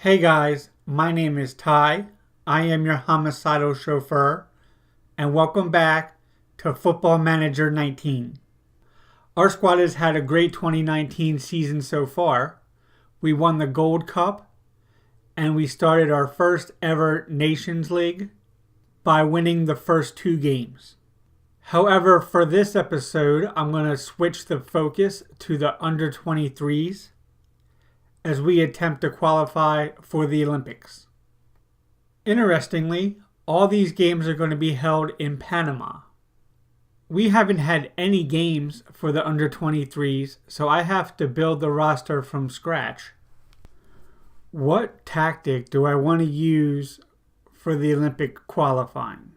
Hey guys, my name is Ty. I am your homicidal chauffeur, and welcome back to Football Manager 19. Our squad has had a great 2019 season so far. We won the Gold Cup, and we started our first ever Nations League by winning the first 2 games. However, for this episode, I'm going to switch the focus to the under-23s as we attempt to qualify for the Olympics. Interestingly, all these games are going to be held in Panama. We haven't had any games for the under-23s, so I have to build the roster from scratch. What tactic do I want to use for the Olympic qualifying?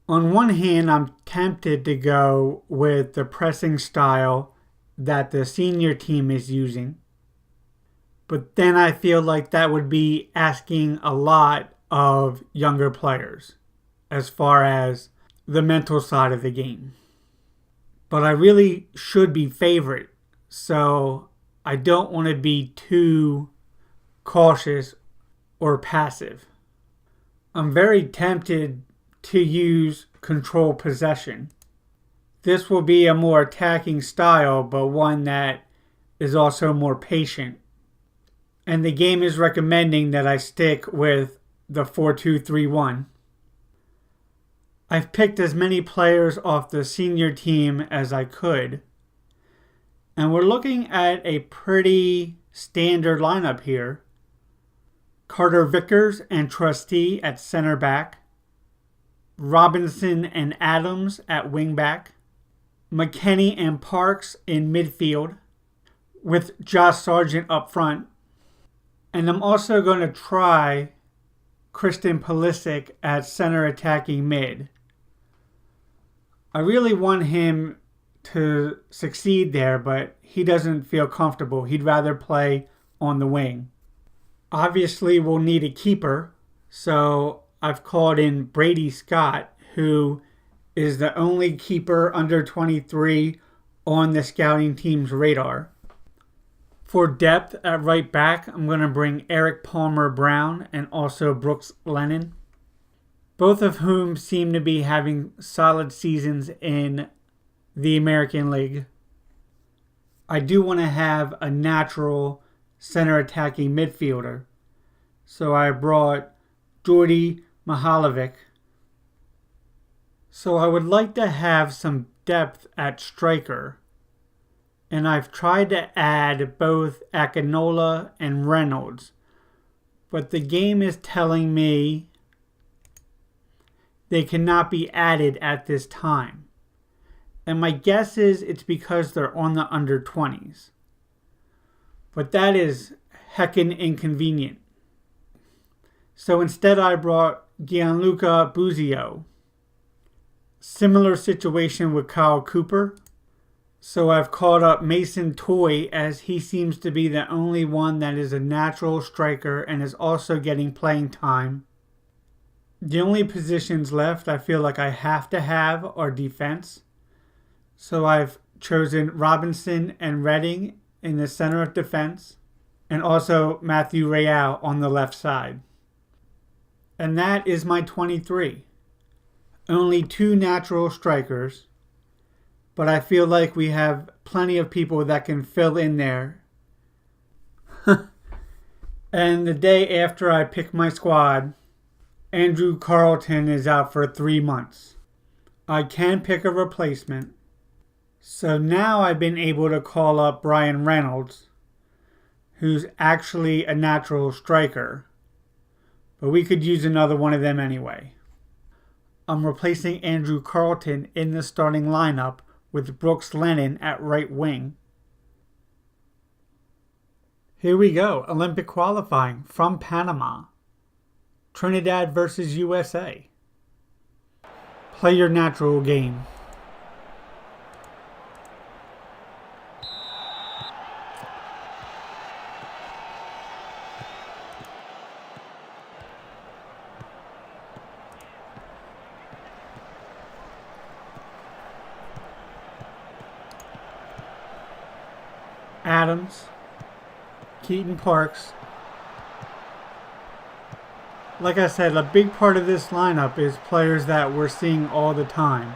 On one hand, I'm tempted to go with the pressing style that the senior team is using. But then I feel like that would be asking a lot of younger players as far as the mental side of the game. But I really should be favorite, so I don't want to be too cautious or passive. I'm very tempted to use control possession. This will be a more attacking style, but one that is also more patient. And the game is recommending that I stick with the 4-2-3-1. I've picked as many players off the senior team as I could. And we're looking at a pretty standard lineup here. Carter Vickers and Trustee at center back. Robinson and Adams at wing back. McKennie and Parks in midfield with Josh Sargent up front. And I'm also going to try Christian Pulisic at center attacking mid. I really want him to succeed there, but he doesn't feel comfortable. He'd rather play on the wing. Obviously, we'll need a keeper, so I've called in Brady Scott, who is the only keeper under 23 on the scouting team's radar. For depth at right back, I'm going to bring Eric Palmer-Brown and also Brooks Lennon, both of whom seem to be having solid seasons in the American League. I do want to have a natural center attacking midfielder, so I brought Jordy Mihalovic. So I would like to have some depth at striker, and I've tried to add both Akinola and Reynolds, but the game is telling me they cannot be added at this time. And my guess is it's because they're on the under-20s. But that is heckin' inconvenient. So instead I brought Gianluca Buzio. Similar situation with Kyle Cooper. So I've called up Mason Toy, as he seems to be the only one that is a natural striker and is also getting playing time. The only positions left I feel like I have to have are defense. So I've chosen Robinson and Redding in the center of defense, and also Matthew Real on the left side. And that is my 23. Only 2 natural strikers, but I feel like we have plenty of people that can fill in there. And the day after I pick my squad, Andrew Carlton is out for 3 months. I can pick a replacement. So now I've been able to call up Brian Reynolds, who's actually a natural striker. But we could use another one of them anyway. I'm replacing Andrew Carlton in the starting lineup with Brooks Lennon at right wing. Here we go, Olympic qualifying from Panama. Trinidad versus USA. Play your natural game. Adams, Keaton Parks, Like I said, a big part of this lineup is players that we're seeing all the time.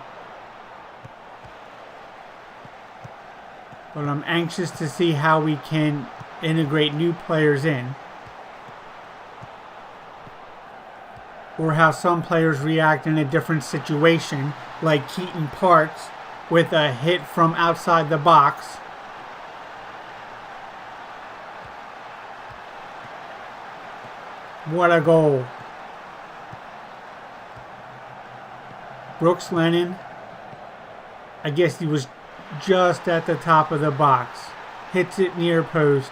But I'm anxious to see how we can integrate new players in. Or how some players react in a different situation, like Keaton Parks with a hit from outside the box. What a goal. Brooks Lennon, I guess he was just at the top of the box. Hits it near post.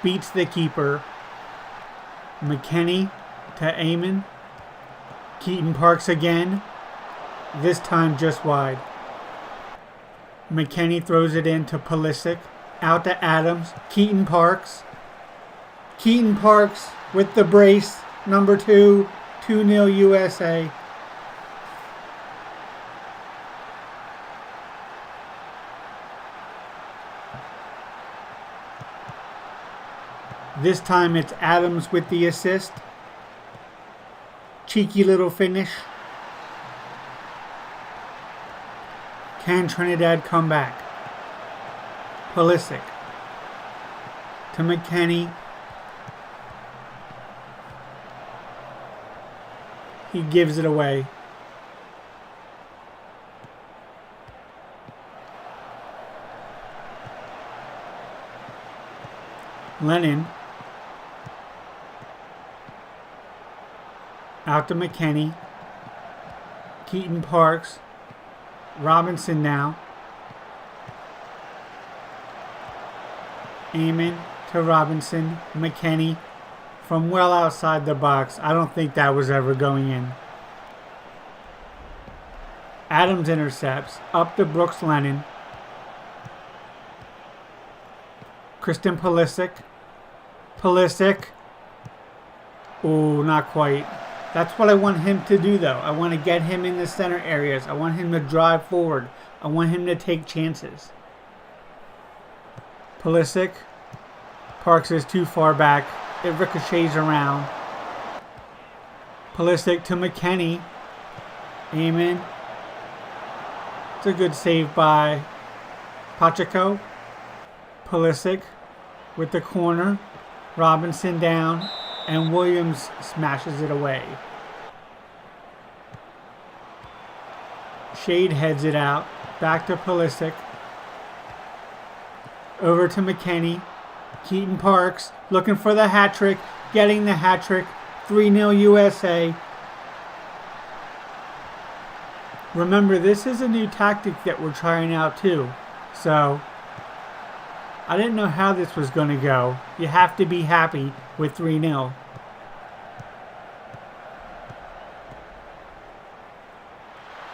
Beats the keeper. McKennie to Eamon. Keaton Parks again. This time just wide. McKennie throws it in to Pulisic. Out to Adams. Keaton Parks. Keaton Parks with the brace. Number 2. 2-0 USA. This time it's Adams with the assist. Cheeky little finish. Can Trinidad come back? Pulisic to McKennie. He gives it away. Lennon. Out to McKennie. Keaton Parks. Robinson now. Eamon to Robinson. McKennie from well outside the box. I don't think that was ever going in. Adams intercepts. Up to Brooks Lennon. Christian Pulisic. Pulisic. Oh, not quite. That's what I want him to do, though. I want to get him in the center areas. I want him to drive forward. I want him to take chances. Pulisic. Parks is too far back. It ricochets around. Pulisic to McKennie. Eamon. It's a good save by Pacheco. Pulisic with the corner. Robinson down. And Williams smashes it away. Shade heads it out. Back to Pulisic. Over to McKennie. Keaton Parks looking for the hat trick. Getting the hat trick. 3-0 USA. Remember, this is a new tactic that we're trying out too. So, I didn't know how this was going to go. You have to be happy with 3-0.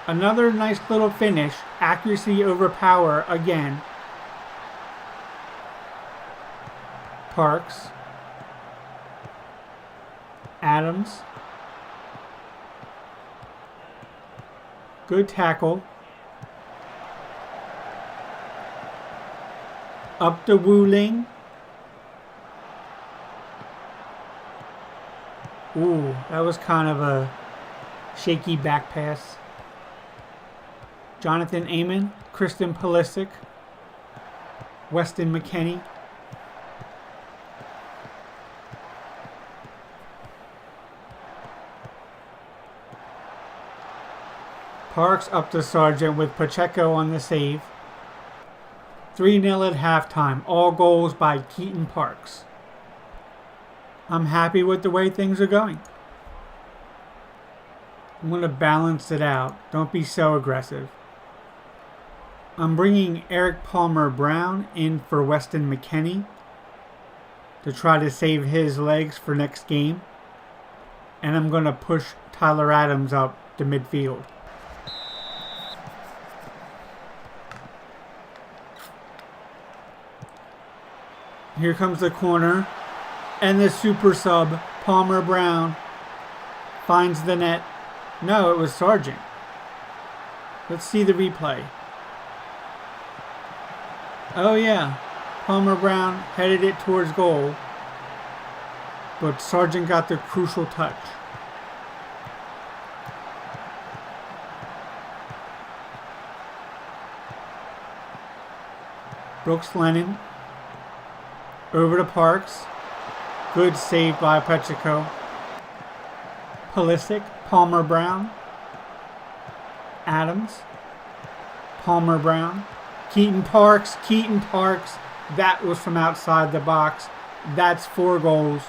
Another nice little finish. Accuracy over power again. Parks. Adams. Good tackle. Up to Wu Ling. Ooh, that was kind of a shaky back pass. Jonathan Eamon, Christian Pulisic, Weston McKennie. Parks up to Sargent with Pacheco on the save. 3-0 at halftime. All goals by Keaton Parks. I'm happy with the way things are going. I'm going to balance it out. Don't be so aggressive. I'm bringing Eric Palmer-Brown in for Weston McKennie to try to save his legs for next game. And I'm going to push Tyler Adams up to midfield. Here comes the corner. And the super sub, Palmer-Brown, finds the net. No, it was Sargent. Let's see the replay. Oh yeah, Palmer-Brown headed it towards goal. but Sargent got the crucial touch. Brooks Lennon over to Parks. Good save by Petrico. Pulisic, Palmer Brown, Adams, Palmer Brown, Keaton Parks. That was from outside the box. That's 4 goals.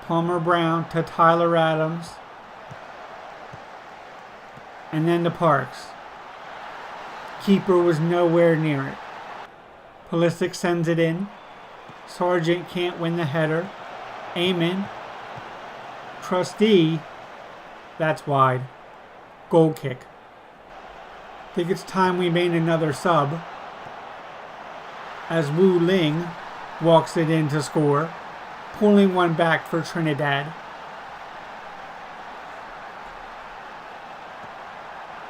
Palmer Brown to Tyler Adams. And then to Parks. Keeper was nowhere near it. Pulisic sends it in. Sargent can't win the header. Amen. Trustee. That's wide. Goal kick. Think it's time we made another sub. As Wu Ling walks it in to score. Pulling one back for Trinidad.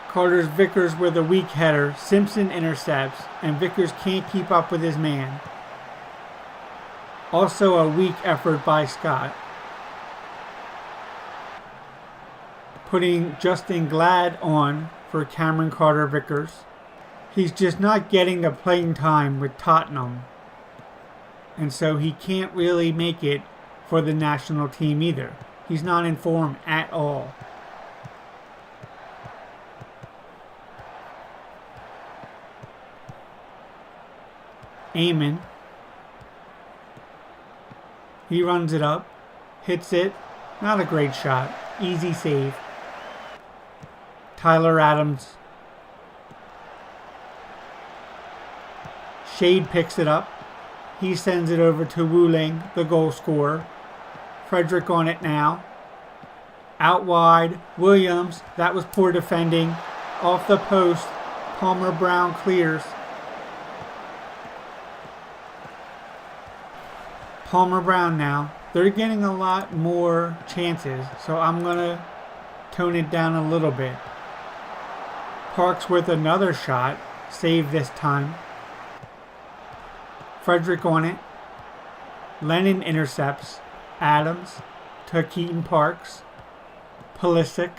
Carter's Vickers with a weak header. Simpson intercepts, and Vickers can't keep up with his man. Also a weak effort by Scott. Putting Justin Glad on for Cameron Carter Vickers. He's just not getting the playing time with Tottenham. And so he can't really make it for the national team either. He's not in form at all. Eamon. He runs it up. Hits it. Not a great shot. Easy save. Tyler Adams. Shade picks it up. He sends it over to Wu Ling, the goal scorer. Frederick on it now. Out wide. Williams. That was poor defending. Off the post. Palmer Brown clears. Palmer Brown now. They're getting a lot more chances, so I'm going to tone it down a little bit. Parks with another shot. Save this time. Frederick on it. Lennon intercepts. Adams to Keaton Parks. Pulisic.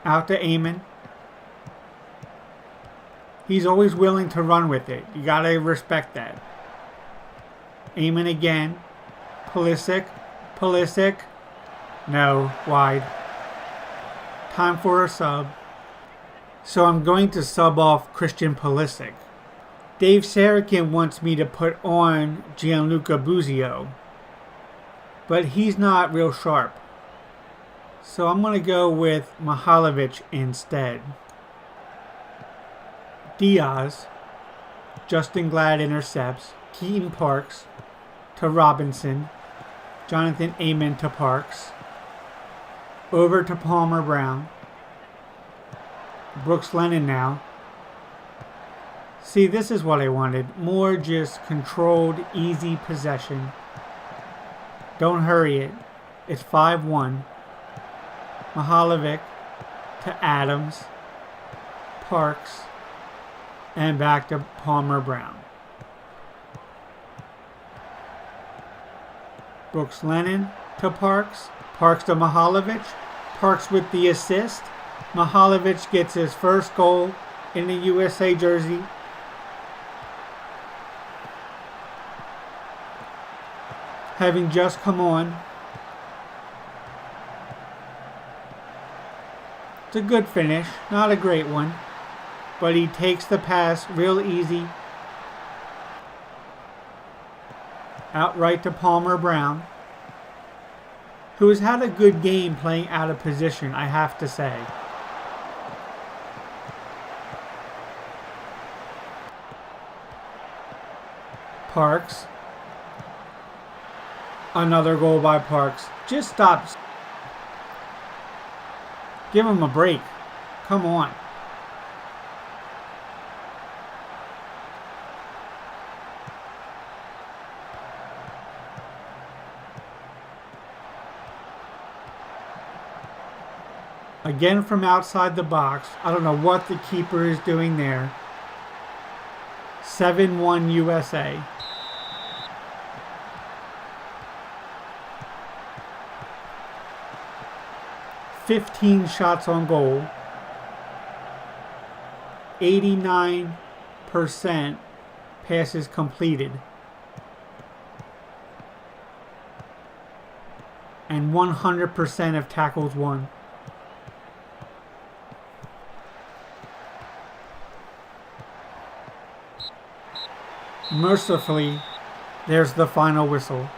Out to Eamon. He's always willing to run with it. You gotta respect that. Eamon again. Pulisic. No, wide. Time for a sub. So I'm going to sub off Christian Pulisic. Dave Sarakin wants me to put on Gianluca Buzio, but he's not real sharp. So I'm going to go with Mihalovic instead. Diaz. Justin Glad intercepts. Keaton Parks to Robinson. Jonathan Eamon to Parks. Over to Palmer Brown. Brooks Lennon now. See, this is what I wanted. More just controlled, easy possession. Don't hurry it. It's 5-1. Mihalovic to Adams. Parks. And back to Palmer Brown. Brooks Lennon to Parks. Parks to Mihalovic. Parks with the assist. Mihalovic gets his first goal in the USA jersey. Having just come on. It's a good finish, not a great one, but he takes the pass real easy. Outright to Palmer Brown, who has had a good game playing out of position, I have to say. Parks. Another goal by Parks. Just stops. Give him a break. Come on. Again from outside the box. I don't know what the keeper is doing there. 7-1 USA. "15 shots on goal. 89% passes completed. And 100% of tackles won. Mercifully, there's the final whistle.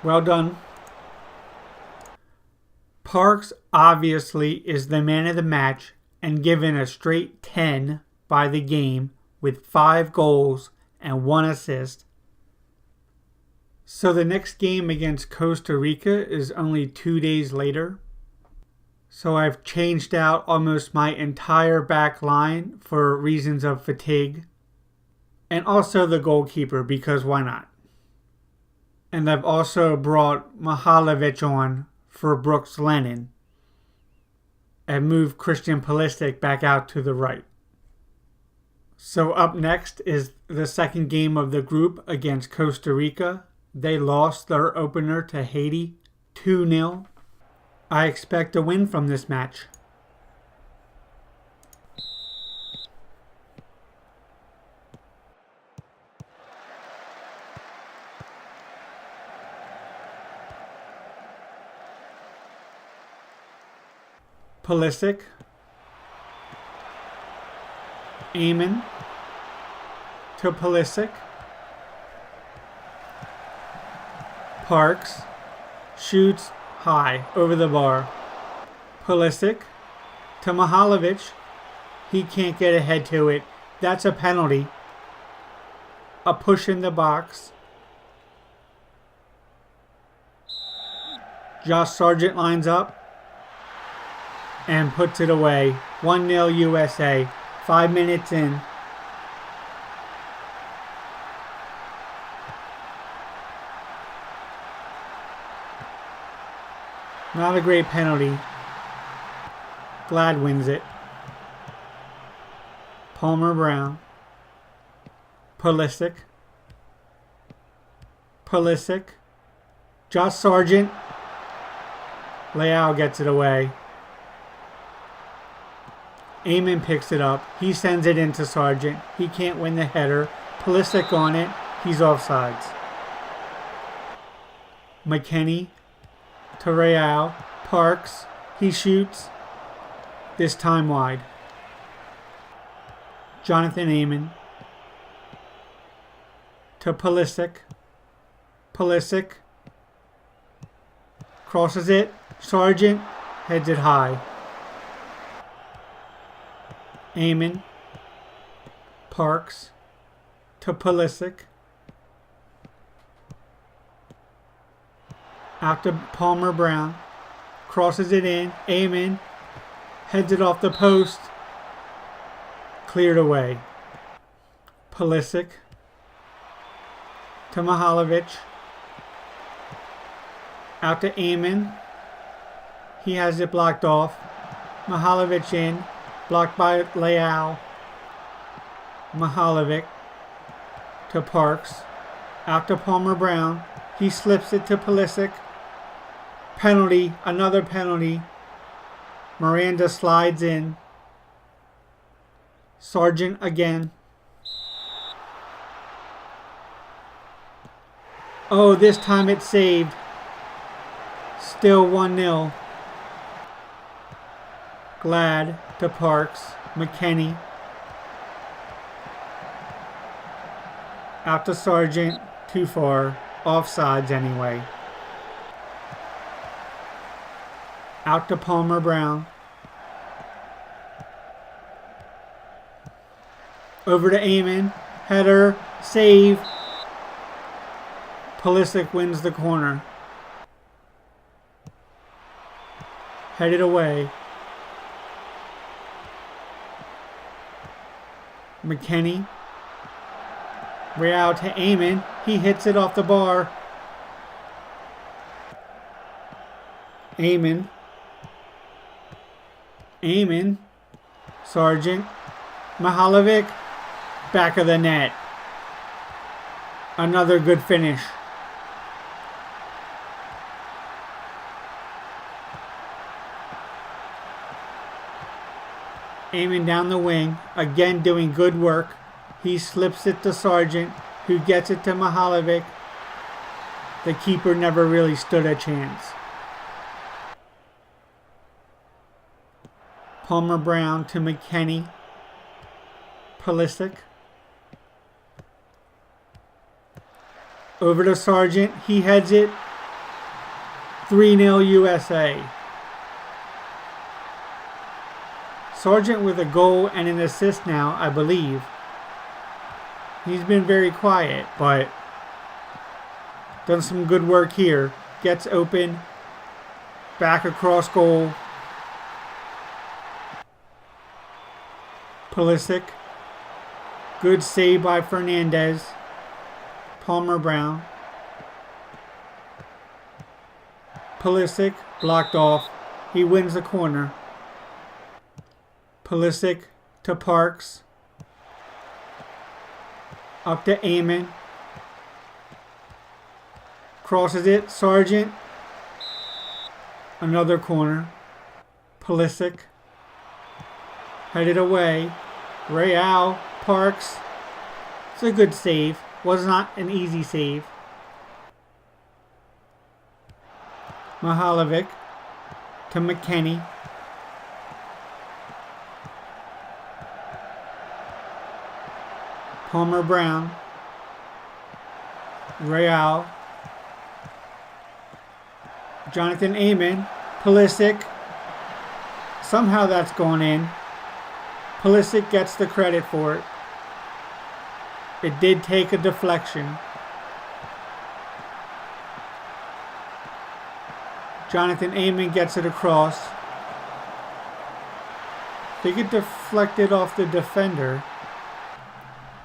Well done. Parks obviously is the man of the match and given a straight 10 by the game with 5 goals and 1 assist. So the next game against Costa Rica is only 2 days later. So I've changed out almost my entire back line for reasons of fatigue. And also the goalkeeper, because why not? And I've also brought Mihailovic on for Brooks Lennon and moved Christian Pulisic back out to the right. So up next is the second game of the group against Costa Rica. They lost their opener to Haiti 2-0. I expect a win from this match. Pulisic. Eamon to Pulisic. Parks shoots high over the bar. Pulisic to Mihailovic. He can't get ahead to it. That's a penalty. A push in the box. Josh Sargent lines up and puts it away. 1-0 USA. 5 minutes in. Not a great penalty. Glad wins it. Palmer Brown. Pulisic. Pulisic. Josh Sargent. Leao gets it away. Eamon picks it up. He sends it into Sargent. He can't win the header. Pulisic on it. He's offsides. McKennie to Real. Parks. He shoots. This time wide. Jonathan Eamon to Pulisic. Pulisic crosses it. Sargent heads it high. Eamon. Parks to Pulisic. Out to Palmer Brown. Crosses it in. Eamon heads it off the post. Cleared away. Pulisic to Mihailovic. Out to Eamon. He has it blocked off. Mihailovic in. Blocked by Leao. Mihailovic to Parks. Out to Palmer Brown. He slips it to Pulisic. Penalty. Another penalty. Miranda slides in. Sargent again. Oh, this time it's saved. Still 1-0. Glad to Parks. McKennie. Out to Sargent. Too far. Offsides anyway. Out to Palmer Brown. Over to Eamon. Header. Save. Pulisic wins the corner. Headed away. McKennie. Real to Eamon. He hits it off the bar. Eamon Aiming. Sergeant. Mihalovic. Back of the net. Another good finish. Aiming down the wing. Again doing good work. He slips it to Sargent, who gets it to Mihalovic. The keeper never really stood a chance. Palmer Brown to McKenny. Pulisic. Over to Sargent. He heads it. 3-0 USA. Sargent with a goal and an assist now, I believe. He's been very quiet, but done some good work here. Gets open. Back across goal. Pulisic. Good save by Fernandez. Palmer Brown. Pulisic blocked off. He wins the corner. Pulisic to Parks. Up to Eamon. Crosses it. Sargent. Another corner. Pulisic. Headed away. Real. Parks. It's a good save. Was not an easy save. Mihalovic to McKenny. Palmer Brown. Real. Jonathan Eamon. Pulisic. Somehow that's gone in. Pulisic gets the credit for it. It did take a deflection. Jonathan Eamon gets it across. I think it deflected off the defender.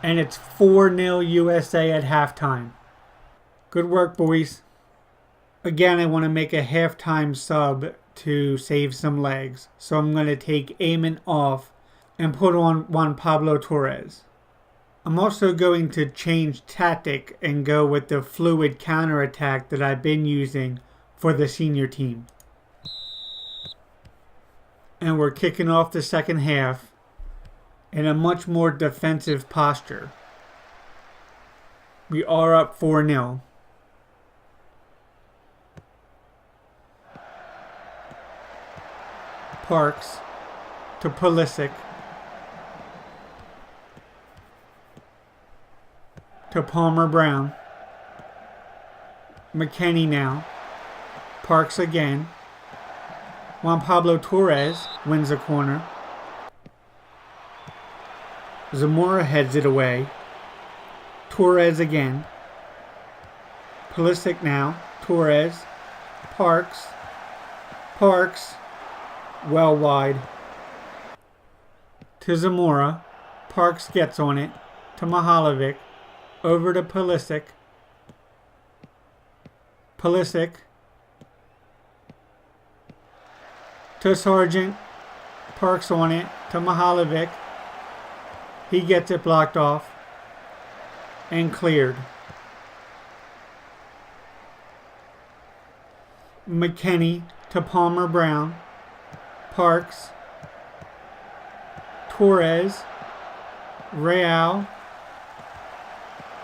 And it's 4-0 USA at halftime. Good work, boys. Again, I want to make a halftime sub to save some legs. So I'm going to take Eamon off and put on Juan Pablo Torres. I'm also going to change tactic and go with the fluid counterattack that I've been using for the senior team. And we're kicking off the second half in a much more defensive posture. We are up 4-0. Parks to Pulisic. To Palmer Brown. McKenny now. Parks again. Juan Pablo Torres wins a corner. Zamora heads it away. Torres again. Pulisic now. Torres. Parks. Parks. Well wide. To Zamora. Parks gets on it. To Mihalovic. Over to Pulisic. Pulisic. To Sargent. Parks on it. To Mihalovic. He gets it blocked off. And cleared. McKenny to Palmer Brown. Parks. Torres. Real.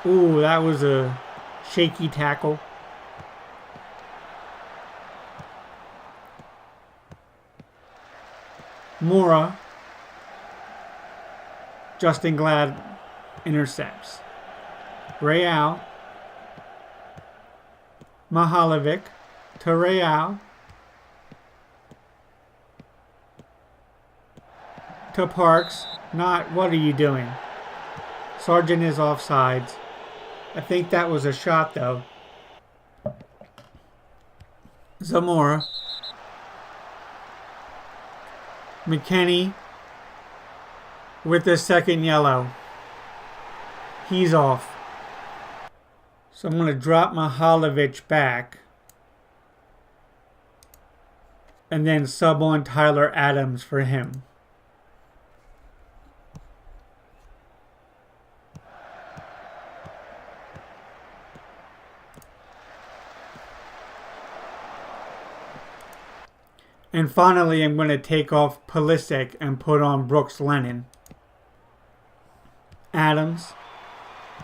Ooh, that was a shaky tackle. Mora. Justin Glad intercepts. Real. Mihalovic to Real. To Parks. Not, what are you doing? Sargent is offsides. I think that was a shot though. Zamora. McKenny with the second yellow. He's off. So I'm going to drop Mihalovic back. and then sub on Tyler Adams for him. And finally, I'm going to take off Pulisic and put on Brooks Lennon. Adams.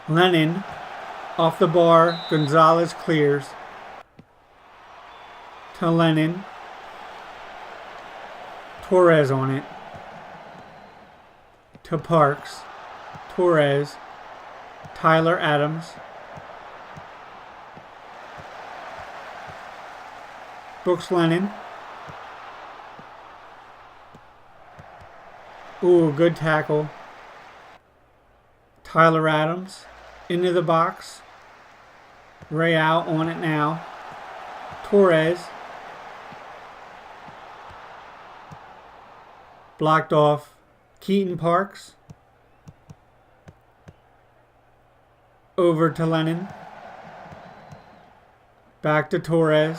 Lennon. Off the bar. Gonzalez clears. To Lennon. Torres on it. To Parks. Torres. Tyler Adams. Brooks Lennon. Ooh, good tackle. Tyler Adams into the box. Real on it now. Torres. Blocked off. Keaton Parks. Over to Lennon. Back to Torres.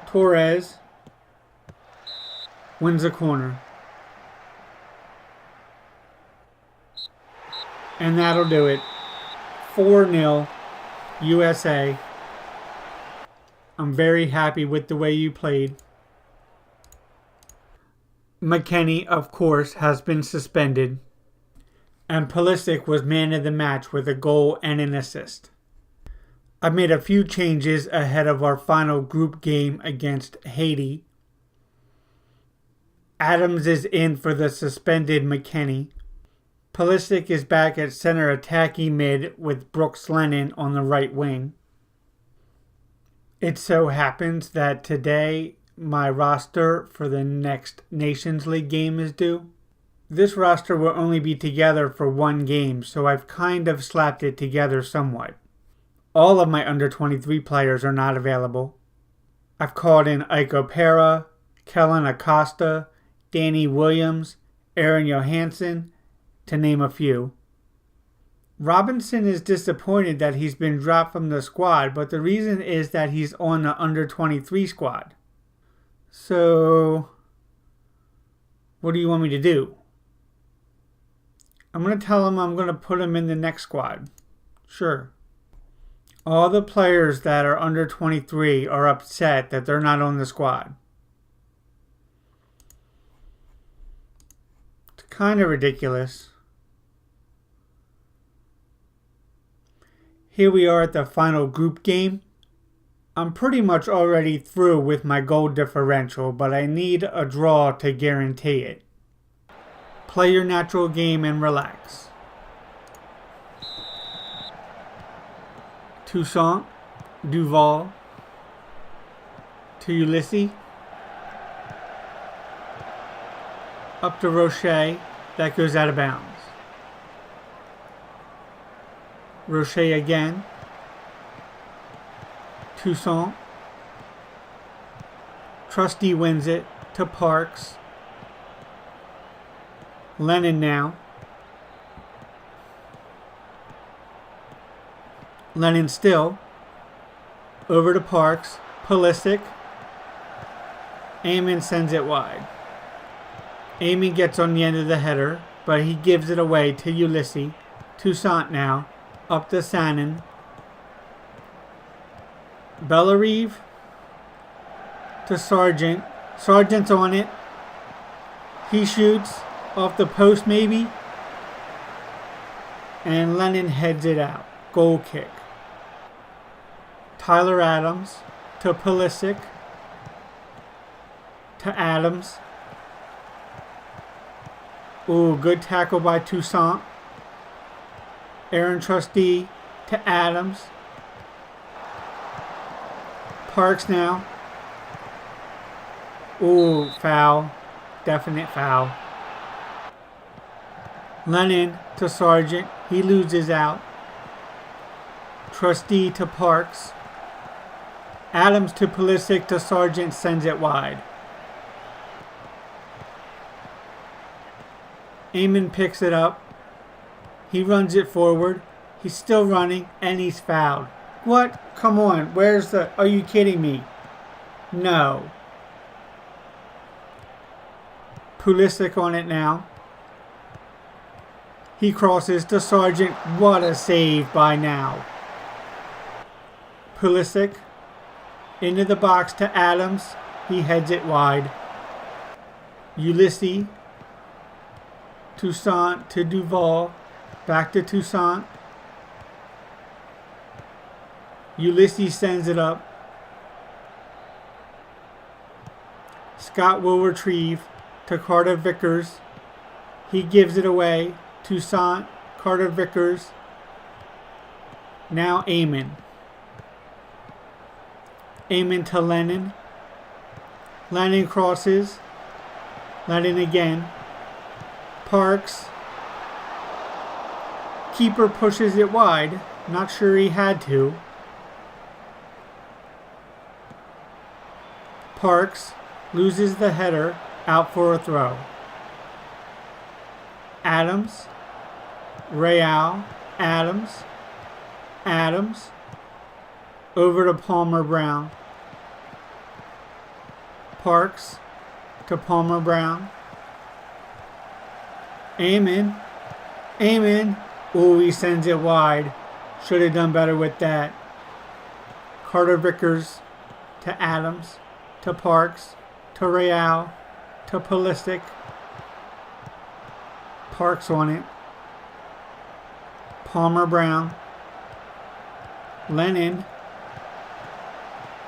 Torres wins the corner. And that'll do it. 4-0 USA. I'm very happy with the way you played. McKennie, of course, has been suspended. And Pulisic was man of the match with a goal and an assist. I've made a few changes ahead of our final group game against Haiti. Adams is in for the suspended McKennie. Pulisic is back at center attacking mid with Brooks Lennon on the right wing. It so happens that today my roster for the next Nations League game is due. This roster will only be together for one game, so I've kind of slapped it together somewhat. All of my under-23 players are not available. I've called in Ike Opera, Kellen Acosta, Danny Williams, Aaron Johansson, to name a few. Robinson is disappointed that he's been dropped from the squad, but the reason is that he's on the under-23 squad. So, what do you want me to do? I'm going to tell him I'm going to put him in the next squad. Sure. All the players that are under 23 are upset that they're not on the squad. It's kind of ridiculous. Here we are at the final group game. I'm pretty much already through with my goal differential, but I need a draw to guarantee it. Play your natural game and relax. Toussaint, Duval, to Ulysses, up to Rocher, that goes out of bounds. Rocher again, Toussaint, Trusty wins it to Parks, Lennon now, Lennon still, over to Parks, Pulisic, Eamon sends it wide. Eamon gets on the end of the header, but he gives it away to Ulysses. Toussaint now, up to Sanin. Bellarive to Sargent. Sargent's on it. He shoots off the post maybe. And Lennon heads it out. Goal kick. Tyler Adams to Pulisic. To Adams. Ooh, good tackle by Toussaint. Aaron Trustee to Adams. Parks now. Ooh, foul. Definite foul. Lennon to Sargent. He loses out. Trustee to Parks. Adams to Pulisic to Sargent, sends it wide. Eamon picks it up. He runs it forward. He's still running and he's fouled. What? Come on. Where's the... Are you kidding me? No. Pulisic on it now. He crosses to Sargent. What a save by now. Pulisic into the box to Adams. He heads it wide. Ulysses. Toussaint to Duval. Back to Toussaint. Ulysses sends it up. Scott will retrieve to Carter Vickers. He gives it away. Toussaint, Carter Vickers. Now Eamon. Eamon to Lennon. Lennon crosses. Lennon again. Parks. Keeper pushes it wide. Not sure he had to. Parks loses the header, out for a throw. Adams. Real. Adams. Adams. Over to Palmer Brown. Parks to Palmer Brown. Eamon. Eamon. Oh, he sends it wide. Should have done better with that. Carter Vickers to Adams. To Parks. To Real. To Pulisic. Parks on it. Palmer Brown. Lennon.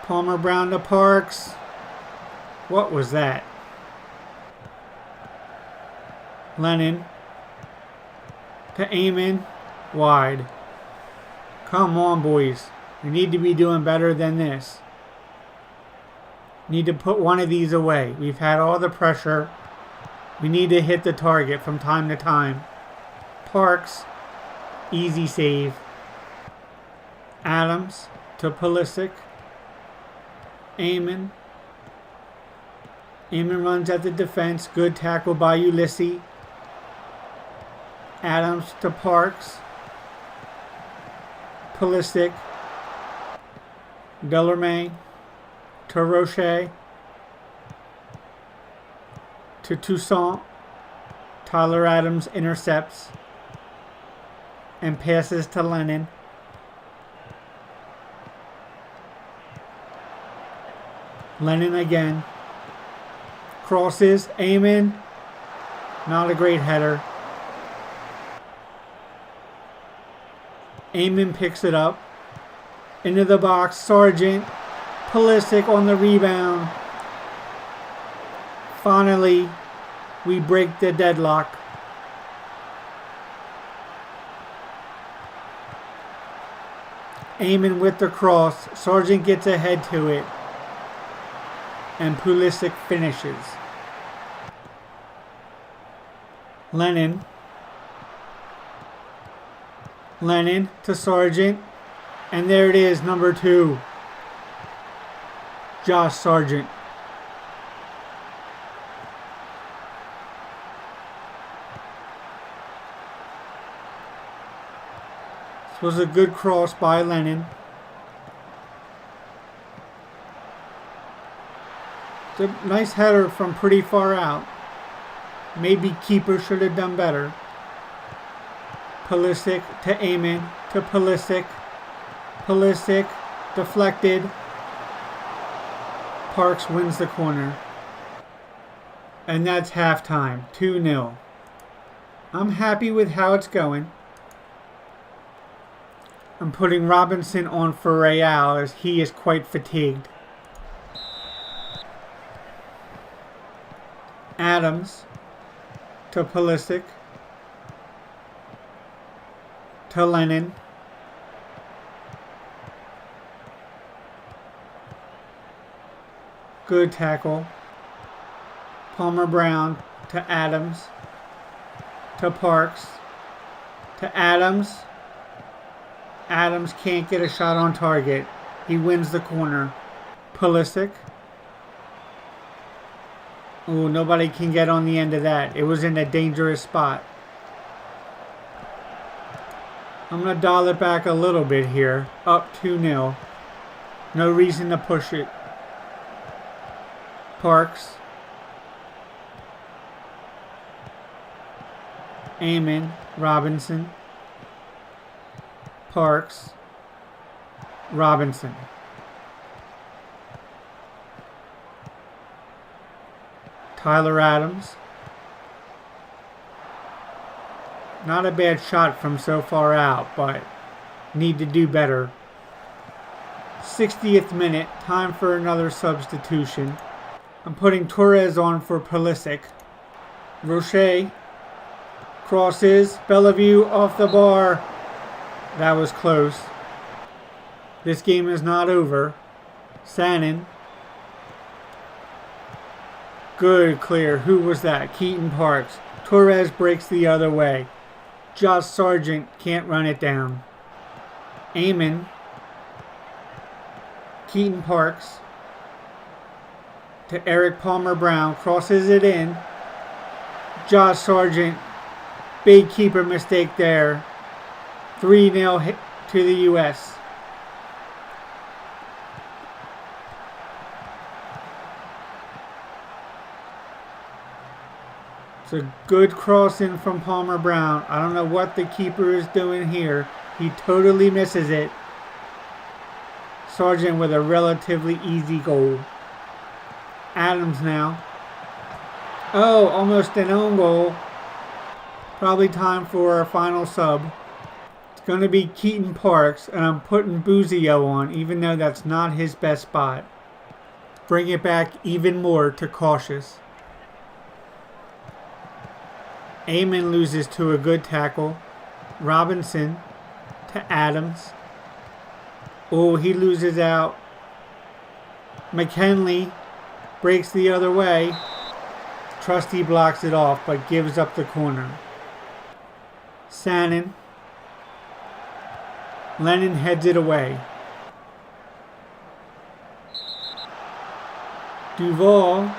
Palmer Brown to Parks. What was that? Lennon to Eamon. Wide. Come on, boys. We need to be doing better than this. Need to put one of these away. We've had all the pressure. We need to hit the target from time to time. Parks. Easy save. Adams to Pulisic. Eamon. Eamon runs at the defense. Good tackle by Ulysses. Adams to Parks. Pulisic. Bellarmine to Roche. To Toussaint. Tyler Adams intercepts and passes to Lennon. Lennon again. Crosses. Eamon. Not a great header. Eamon picks it up. Into the box. Sargent. Pulisic on the rebound. Finally, we break the deadlock. Eamon with the cross. Sargent gets ahead to it. And Pulisic finishes. Lennon. Lennon to Sargent. And there it is, number 2. Josh Sargent. This was a good cross by Lennon. It's a nice header from pretty far out. Maybe keeper should have done better. Pulisic to Eamon to Pulisic. Pulisic deflected. Parks wins the corner. And that's halftime. 2-0. I'm happy with how it's going. I'm putting Robinson on for Real as he is quite fatigued. Adams to Pulisic. To Lennon. Good tackle. Palmer Brown to Adams. To Parks. To Adams. Adams can't get a shot on target. He wins the corner. Pulisic. Oh, nobody can get on the end of that. It was in a dangerous spot. I'm going to dial it back a little bit here. Up 2-0. No reason to push it. Parks. Amon, Robinson, Parks, Robinson. Tyler Adams. Not a bad shot from so far out, but need to do better. 60th minute, time for another substitution. I'm putting Torres on for Pulisic. Roche crosses, Bellevue off the bar. That was close. This game is not over. Sannon. Good clear. Who was that? Keaton Parks. Torres breaks the other way. Josh Sargent can't run it down. Amon. Keaton Parks. To Eric Palmer Brown. Crosses it in. Josh Sargent. Big keeper mistake there. 3-0 hit to the U.S. It's a good cross in from Palmer Brown. I don't know what the keeper is doing here. He totally misses it. Sargent with a relatively easy goal. Adams now. Oh, almost an own goal. Probably time for our final sub. It's going to be Keaton Parks, and I'm putting Buzio on, even though that's not his best spot. Bring it back even more to cautious. Amon loses to a good tackle. Robinson to Adams. Oh, he loses out. McKinley breaks the other way. Trusty blocks it off, but gives up the corner. Sannon. Lennon heads it away. Duval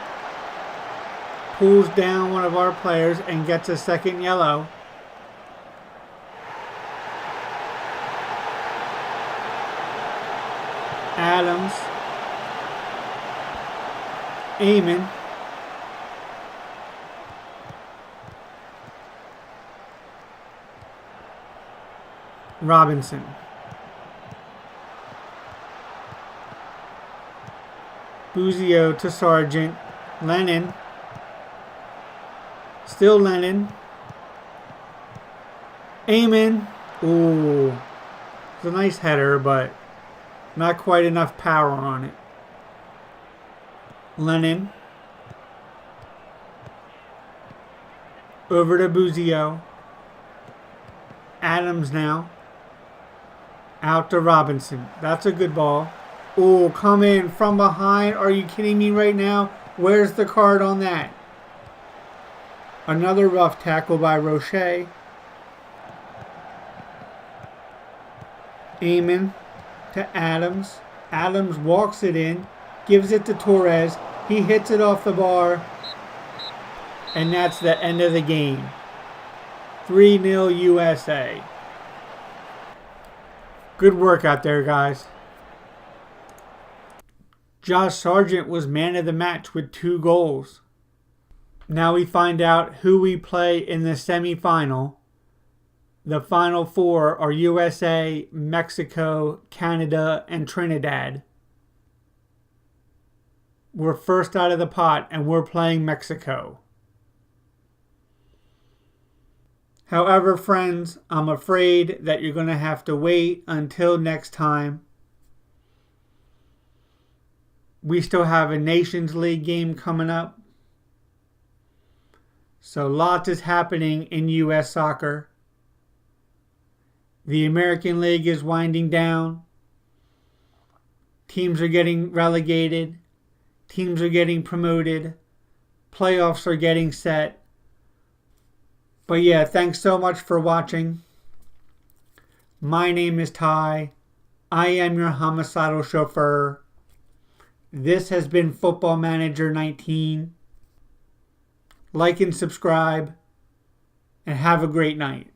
pulls down one of our players and gets a second yellow. Adams. Amon. Robinson. Buzio to Sargent. Lennon. Still Lennon. Amon. Ooh. It's a nice header, but not quite enough power on it. Lennon. Over to Buzio. Adams now. Out to Robinson. That's a good ball. Oh, come in from behind. Are you kidding me right now? Where's the card on that? Another rough tackle by Roche. Amon to Adams. Adams walks it in. Gives it to Torres. He hits it off the bar. And that's the end of the game. 3-0 USA. Good work out there, guys. Josh Sargent was man of the match with 2 goals. Now we find out who we play in the semifinal. The final 4 are USA, Mexico, Canada, and Trinidad. We're first out of the pot, and we're playing Mexico. However, friends, I'm afraid that you're going to have to wait until next time. We still have a Nations League game coming up. So lots is happening in U.S. soccer. The American League is winding down. Teams are getting relegated. Teams are getting promoted. Playoffs are getting set. But yeah, thanks so much for watching. My name is Ty. I am your homicidal chauffeur. This has been Football Manager 19. Like and subscribe, and have a great night.